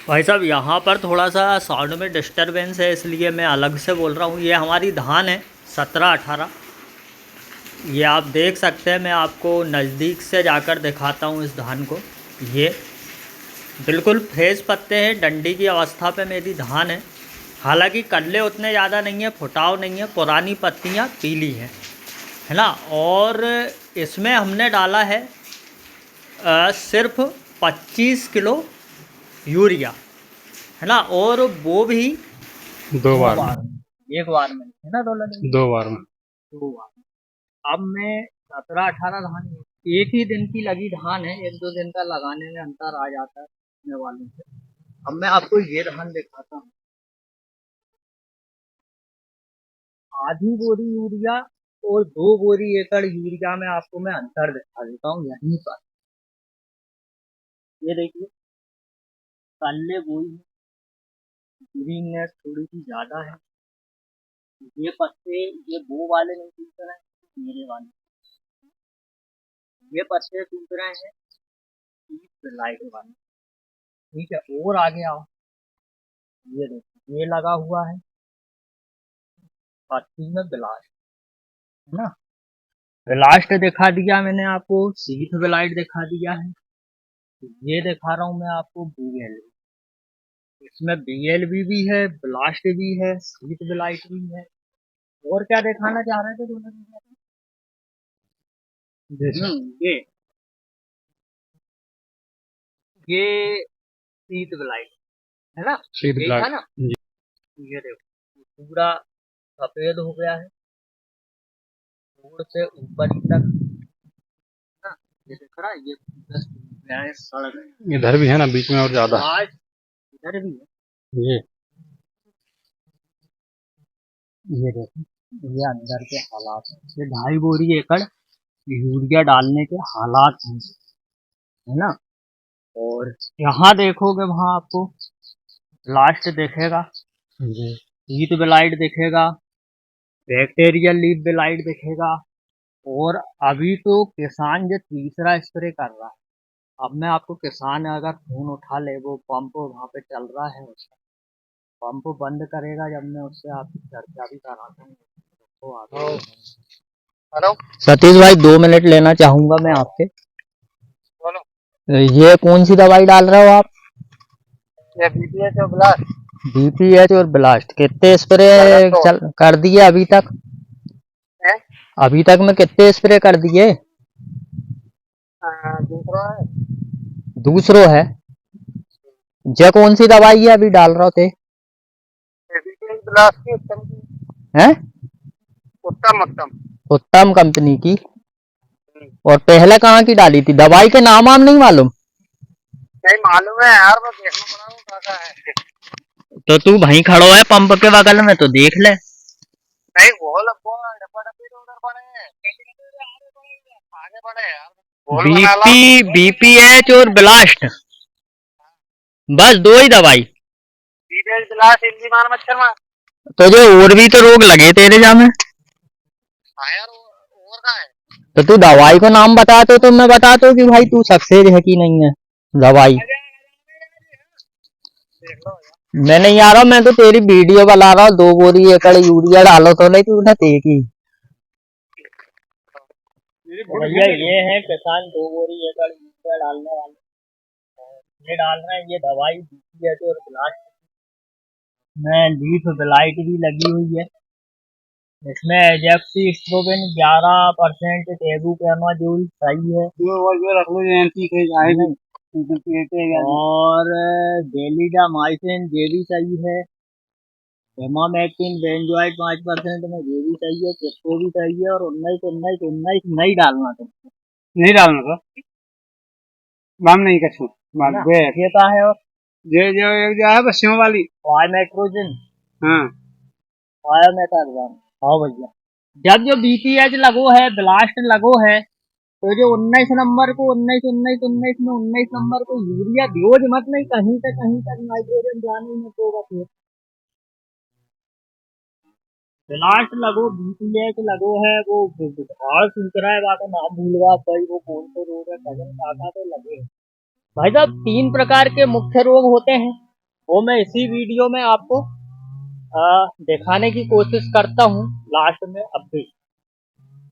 भाई साहब यहाँ पर थोड़ा सा साउंड में डिस्टरबेंस है, इसलिए मैं अलग से बोल रहा हूँ। ये हमारी धान है 17-18। ये आप देख सकते हैं, मैं आपको नज़दीक से जाकर दिखाता हूँ इस धान को। ये बिल्कुल फ्रेश पत्ते हैं, डंडी की अवस्था पे मेरी धान है। हालांकि कल्ले उतने ज़्यादा नहीं है, फुटाव नहीं है, पुरानी पत्तियाँ पीली हैं, है ना। और इसमें हमने डाला है सिर्फ 25 किलो यूरिया, है ना। और वो भी दो बार में, एक बार में, है ना। दो बार में। दो बार। अब मैं 17-18 धान, एक ही दिन की लगी धान है, 1-2 दिन का लगाने में अंतर आ जाता है अपने वालों से। अब मैं आपको ये धान दिखाता हूँ। आधी बोरी यूरिया और 2 बोरी एकड़ यूरिया में आपको मैं अंतर दिखा देता हूँ यहीं पर। ये देखिए, कल्ले बोई, ग्रीननेस थोड़ी सी ज्यादा है। ये पत्ते, ये वो वाले नहीं टूट रहे हैं, मेरे वाले ये पत्ते टूट रहे हैं, लाइट वाले। ठीक है, और आगे आओ। ये देखो, ये लगा हुआ है पत्ती में ब्लास्ट, है ना। ब्लास्ट दिखा दिया मैंने आपको, सीथ ब्लाइट दिखा दिया है। ये दिखा रहा हूँ मैं आपको बीएल। इसमें बीएलबी भी है, ब्लास्ट भी है, सीथ ब्लाइट भी है। और क्या दिखाना चाह रहे थे दोनों? ये सीथ ब्लाइट, है ना। शीत देखा ब्लास्ट ना। जी। ये देखो, पूरा सफेद हो गया है, ऊपर से ऊपर तक ना। ये दिख रहा है, ये पूरा सूख गया है, सड़ गया। इधर भी है ना, बीच में और ज्यादा है। आज इधर भी है। ये ये देखो, ये अंदर के हालात हैं। ये 2.5 बोरी एकड़ यूरिया डालने के हालात हैं, है ना। और यहाँ देखोगे, वहाँ आपको लास्ट दिखेगा, जी। हीट ब्लाइट दिखेगा, बैक्टीरियल लीफ ब्लाइट दिखेगा। और अभी तो किसान जो तीसरा स्प्रे कर रहा है। अब मैं आपको, किसान अगर फोन उठा ले, वो पंप वहाँ पे चल रहा है, उसका पंप बंद करेगा जब मैं उससे आपकी चर्चा भी कराता हूँ तो आगे। हेलो, सतीश भाई, 2 मिनट लेना चाहूंगा मैं आपके। बोलो। ये कौन सी दवाई डाल रहे हो आप? ये बीपीएच और ब्लास्ट बीपीएच और ब्लास्ट कितने स्प्रे कर दिए अभी तक? है। अभी तक में कितने स्प्रे कर दिए? दूसरा है दूसरो है। ये कौन सी दवाई है अभी डाल रहे थे? बीपीएच ब्लास्ट की उत्तम हैं? उत्तम उत्तम। उत्तम कंपनी की। और पहले कहाँ की डाली थी? दवाई के नाम आम नहीं मालूम? नहीं मालूम है यार, वो देखना पड़ा वो क्या है। तो तू वहीं खड़ो है पंप के बगल में, तो देख ले। नहीं वो लगो डब्बा डब्बी तो उधर पड़े हैं, आगे पड़े यार। बोल बना ला। बीपीएच और ब्लास्ट, बस 2 ही दवाई। बीपीएच ब्लास्ट हिंदी मार मच्छर मार। तो जो और भी तो रोग लगे तेरे जा में। हाँ यार, और का है। तो तू दवाई को नाम बताते तो मैं बताता कि भाई तू सक्सेस है कि नहीं है दवाई। देख लो यार। मैं नहीं आ रहा, मैं तो तेरी वीडियो बना रहा हूँ। 2 बोरी एकड़ यूरिया डालो तो नहीं, तू उन्हें देखी। भैया ये है किसान, 2 बोरी एकड़ यूरिया डालने वाले। ये डाल रहे हैं ये दवाई बीपीएच और ब्लास्ट में, लीफ ब्लाइट भी लगी हुई है। इसमें एजेक्सिस्ट्रोबिन 11% टेबुपेनोजोल सही है। रख लो एंटी कहीं और बेलिडामाइसिन ये भी सही है। हेमामेक्टिन बेंजोइट 5% में ये भी सही है, चिप्को भी सही है। और 19 नहीं डालना तुमको। नहीं डालना था, बाम नहीं कछु बात बे ये का है? और जो जो एक जो है बस्सियों वाली। वाइमेट्रोजन, हाँ वायोमेटाजन। हाँ भैया, जब जो बीपीएच लगो है, ब्लास्ट लगो है, तो जो 19 नंबर को 19 में 19 नंबर को यूरिया दियो मत, नहीं कहीं तक नाइट्रोजन जाने में तो बस। ब्लास्ट लगो, बीपीएच लगो है, वो और सूख रहा है, बात नाम भूल गया भाई, वो कौन से रोग है, कजन काका तो लगे हैं। भाई साहब, 3 प्रकार के मुख्य रोग होते हैं। वो मैं इसी वीडियो में आपको दिखाने की कोशिश करता हूँ लास्ट में अब भी।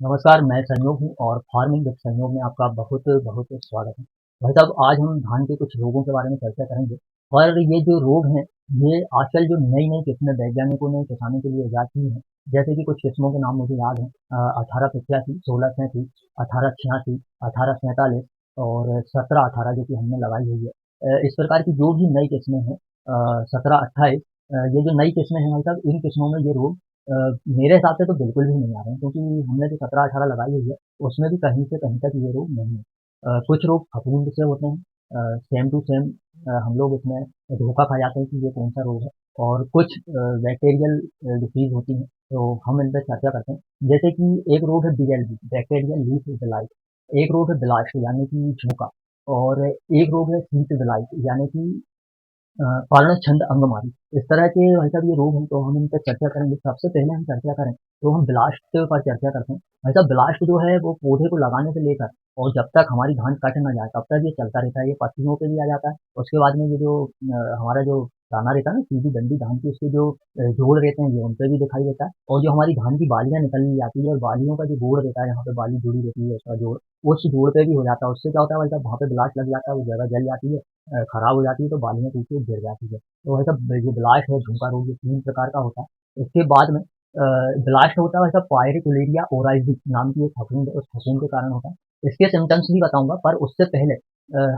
नमस्कार, मैं संयोग हूँ और फार्मिंग विद संयोग में आपका बहुत बहुत स्वागत है। भाई साहब, आज हम धान के कुछ रोगों के बारे में चर्चा करेंगे। और ये जो रोग हैं, ये आजकल जो नई नई किस्में वैज्ञानिकों ने किसानों के लिए इजाद की हैं, जैसे कि कुछ किस्मों के नाम मुझे याद हैं, 1885, 1637, 1886, 1847 और 1718 जो कि हमने लगाई हुई है। इस प्रकार की जो भी नई किस्में हैं, 1728, ये जो नई किस्में हैं भाई साहब, इन किस्मों में ये रोग अ, मेरे हिसाब से तो बिल्कुल भी नहीं आ रहे हैं, क्योंकि हमने जो 17-18 लगाई हुई है, उसमें भी कहीं से कहीं तक ये रोग नहीं है। कुछ रोग फफूंद से होते हैं, सेम टू सेम हम लोग इसमें धोखा खा जाते हैं कि ये कौन सा रोग है। और कुछ बैक्टीरियल डिसीज होती हैं, तो हम इन पर चर्चा करते हैं। जैसे कि एक रोग है बीएलबी, बैक्टीरियल लीफ ब्लाइट। एक रोग है ब्लास्ट यानी कि झुंका। और एक रोग है हीट ब्लाइट यानी कि पालनछंद अंगमारी। इस तरह के भाई साहब ये रोग हैं, तो हम इन पर चर्चा करेंगे। सबसे पहले हम चर्चा करें तो हम ब्लास्ट पर चर्चा करते हैं। भाई साहब, ब्लास्ट जो है वो पौधे को लगाने से लेकर और जब तक हमारी धान कट ना जाए तब तक ये चलता रहता है। ये पत्तियों पे भी आ जाता है। उसके बाद में ये जो हमारा जो दाना रहता है ना, सीधी डंडी धान की, उसके जो जोड़ रहते हैं, ये उन पे भी दिखाई देता है। और जो हमारी धान की बालियां निकल जाती है, और बालियों का जो जोड़ रहता है, यहाँ पे बाली जुड़ी रहती है, उसका जोड़ उस जोड़ पे भी हो जाता है। उससे क्या होता है भाई साहब, वहाँ पे ब्लास्ट लग जाता है, वो जगह जल जाती है, खराब हो जाती है, तो बालियाँ टूट के गिर जाती है। तो वैसा जो ब्लास्ट है, झुंका रोग, ये 3 प्रकार का होता है। इसके बाद में ब्लास्ट होता है वैसा पायरिकुलेरिया ओराइज़ी नाम की एक फफूंद है, उस फफूंद के कारण होता है। इसके सिम्पटम्स भी बताऊँगा, पर उससे पहले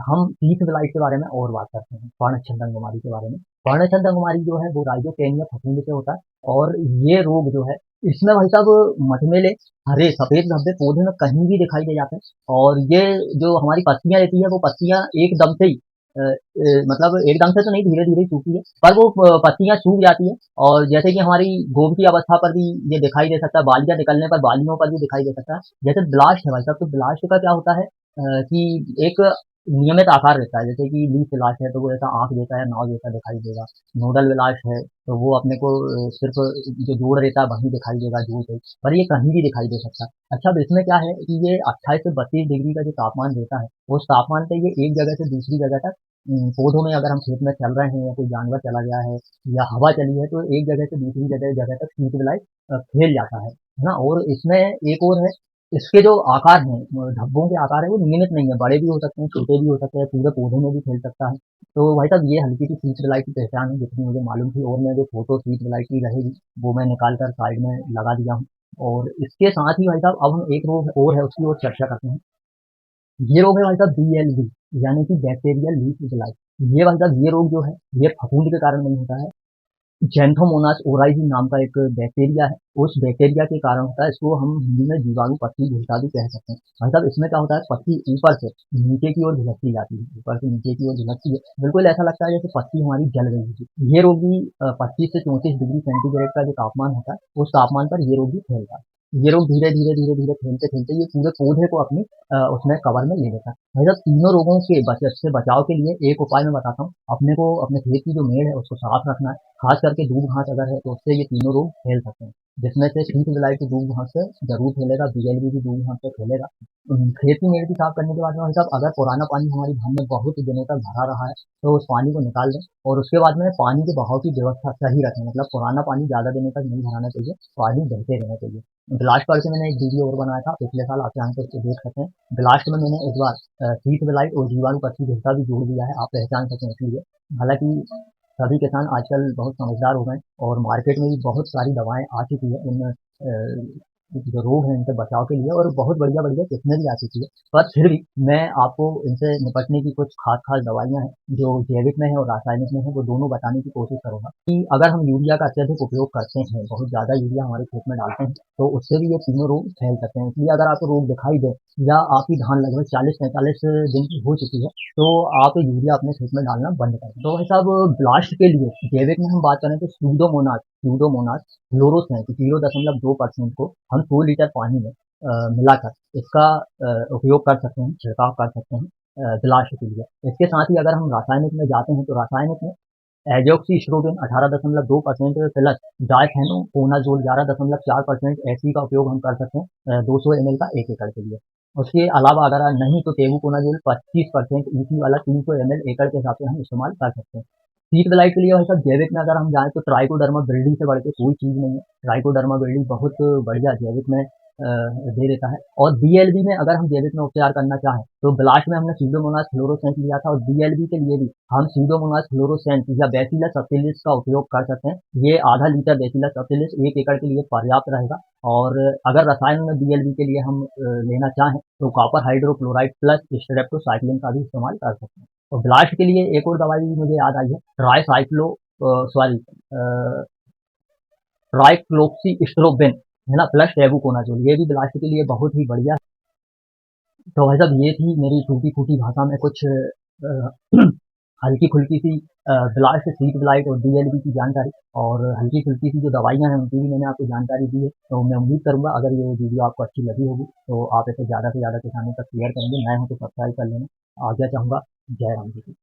हम टीथ ब्लाइट के बारे में और बात करते हैं, पर्णछंद अंगमारी के बारे में। पर्णछंद अंगमारी जो है वो राइजोटेनिया फफूंद से होता है। और ये रोग जो है, इसमें भाई साहब मटमेले हरे सफेद धब्बे पौधे में कहीं भी दिखाई दे जाते हैं। और ये जो हमारी पत्तियां रहती है, वो पत्तियां एकदम से ही मतलब एकदम से तो नहीं, धीरे-धीरे सूखती है, पर वो पत्तियाँ सूख जाती है। और जैसे कि हमारी गोब की अवस्था पर भी ये दिखाई दे सकता है, बालियाँ निकलने पर बालियों पर भी दिखाई दे सकता है। जैसे ब्लास्ट है भाई साहब, तो ब्लास्ट का क्या होता है कि एक नियमित आकार रहता है। जैसे कि लीफ ब्लास्ट है, तो वो ऐसा आँख जैसा या नाव जैसा दिखाई देगा। नोडल ब्लास्ट है, तो वो अपने को सिर्फ़ जो जोड़ रहता है वहीं दिखाई देगा, जोड़ पे, पर ये कहीं भी दिखाई दे सकता है। अच्छा, अब इसमें क्या है कि ये 28 से 32 डिग्री का जो तापमान रहता है, उस तापमान पे ये एक जगह से दूसरी जगह तक पौधों में, अगर हम खेत में चल रहे हैं या कोई जानवर चला गया है या हवा चली है, तो एक जगह से दूसरी जगह जगह तक हीट ब्लाइट फैल जाता है ना। और इसमें एक और है, इसके जो आकार हैं, धब्बों के आकार है, वो नियमित नहीं है, बड़े भी हो सकते हैं, छोटे भी हो सकते हैं, पूरे पौधे में भी फैल सकता है। तो भाई साहब, ये हल्की सी हीट ब्लाइट की पहचान है, जितनी मुझे मालूम थी। और मैं जो फोटो हीट ब्लाइट की रहेगी, वो मैं निकाल कर साइड में लगा दिया हूँ। और इसके साथ ही भाई साहब, अब हम एक रोग और है उसकी ओर चर्चा करते हैं। ये रोग है भाई साहब बीएलबी, यानी कि बैक्टीरियल लीफ ब्लाइट। ये भाई साहब, ये रोग जो है, ये फफूंद के कारण नहीं होता है। ज़ैंथोमोनास ओराइज़ी नाम का एक बैक्टीरिया है, उस बैक्टीरिया के कारण होता है। इसको हम हिंदी में जीवाणु पत्ती झुलसा भी कह सकते हैं। मतलब इसमें क्या होता है, पत्ती ऊपर से नीचे की ओर झुलसती जाती है, ऊपर से नीचे की ओर झुलसती है, बिल्कुल ऐसा लगता है जैसे पत्ती हमारी जल रही है। ये रोग भी 25 से 34 डिग्री सेंटीग्रेड का जो तापमान होता है, उस तापमान पर ये रोग भी फैलता है। ये रोग धीरे धीरे धीरे धीरे फैलते फैलते ये पूरे पौधे को अपने उसमें कवर में ले लेता है। मतलब तीनों रोगों के से बचाव के लिए एक उपाय मैं बताता हूँ। अपने को अपने खेत की जो मेड़ है उसको साफ रखना है, खास करके दूब घास अगर है, तो उससे ये तीनों रोग फैल सकते हैं। जिसमें से शीत बिलाई की दूब घास से जरूर फैलेगा, बीएलबी की दूब घास से फैलेगा। खेत की मेड़ की साफ करने के बाद में भाई साहब, अगर पुराना पानी हमारी धान में बहुत दिनों तक भरा रहा है, तो उस पानी को निकाल दें। और उसके बाद में पानी के बहाव की व्यवस्था सही रखें, मतलब पुराना पानी ज्यादा दिनों तक नहीं भराना चाहिए, पानी बहते रहना चाहिए। ब्लास्ट पर से मैंने एक वीडियो और बनाया था पिछले साल, आप चाहें तो उसको देख सकते हैं। ब्लास्ट में मैंने इस बार शीत बिलाई और जीवाणु पत्ती झुलसा भी जोड़ दिया है, आप पहचान सकें इसलिए। हालांकि सभी किसान आजकल बहुत समझदार हो गए हैं, और मार्केट में भी बहुत सारी दवाएं आ चुकी है इन जो रोग हैं इनसे बचाव के लिए, और बहुत बढ़िया बढ़िया किस्में भी आ चुकी है। पर फिर भी मैं आपको इनसे निपटने की कुछ खास खास दवाइयां हैं जो जैविक में है और रासायनिक में है, वो दोनों बताने की कोशिश करूंगा। कि अगर हम यूरिया का अत्यधिक उपयोग करते हैं, बहुत ज्यादा यूरिया हमारे खेत में डालते हैं, तो उससे भी ये तीनों रोग फैल सकते हैं। इसलिए अगर आपको रोग दिखाई दे, या आपकी धान लगभग 40-45 दिन की हो चुकी है, तो आप यूरिया अपने खेत में डालना बंद करें। तो भाई साहब, ब्लास्ट के लिए जैविक में हम बात करें तो स्यूडोमोनास फ्लोरोसेंट 0.2% को हम 100 लीटर पानी में मिलाकर इसका उपयोग कर सकते हैं, छिड़काव कर सकते हैं ब्लास्ट के लिए। इसके साथ ही अगर हम रासायनिक में जाते हैं, तो रासायनिक में एजोक्सीस्ट्रोबिन 18.2% प्लस डाइथेनोकोनाजोल 11.4% एसी का उपयोग हम कर सकते हैं 200 ml का 1 एकड़ के लिए। उसके अलावा अगर नहीं, तो टेबुकोनाजोल 25% ईसी वाला 300 ml एकड़ के हिसाब से हम इस्तेमाल कर सकते हैं। सीट ब्लाइट के लिए भाई साहब जैविक में अगर हम जाएँ तो ट्राइकोडर्मा विरिडी से बढ़ के कोई चीज़ नहीं है। ट्राइकोडर्मा विरिडी बहुत बढ़िया जैविक में दे देता है। और बीएलबी में अगर हम जैविक में उपचार करना चाहें तो ब्लास्ट में हमने स्यूडोमोनास फ्लोरोसेंस लिया था, और बीएलबी के लिए भी हम स्यूडोमोनास फ्लोरोसेंस या बैसिलस सबटिलिस का उपयोग कर सकते हैं। ये आधा लीटर बैसिलस सबटिलिस 1 एकड़ के लिए पर्याप्त रहेगा। और अगर रसायन में बीएलबी के लिए हम लेना चाहें तो कॉपर हाइड्रोक्लोराइड प्लस स्ट्रेप्टोसाइक्लिन का भी इस्तेमाल कर सकते हैं। और ब्लास्ट के लिए एक और दवाई मुझे याद आई है, ट्राइसाइक्लो सॉरी ट्राइक्लोक्सीस्ट्रोबिन है ना, प्लस टेबुकोनाजोल, ये भी ब्लास्ट के लिए बहुत ही बढ़िया है। तो भाई साहब ये थी मेरी टूटी-फूटी भाषा में कुछ हल्की-फुल्की सी ब्लास्ट, सीट ब्लाइट और बीएलबी की जानकारी, और हल्की-फुल्की सी जो दवाइयाँ हैं उनकी भी मैंने आपको जानकारी दी है। तो मैं उम्मीद करूँगा अगर ये वीडियो आपको अच्छी लगी होगी तो आप इसे ज़्यादा से ज़्यादा किसानों तक शेयर करेंगे। नए हो तो सब्सक्राइब कर लेना। आज्ञा चाहूँगा। जय राम जी की।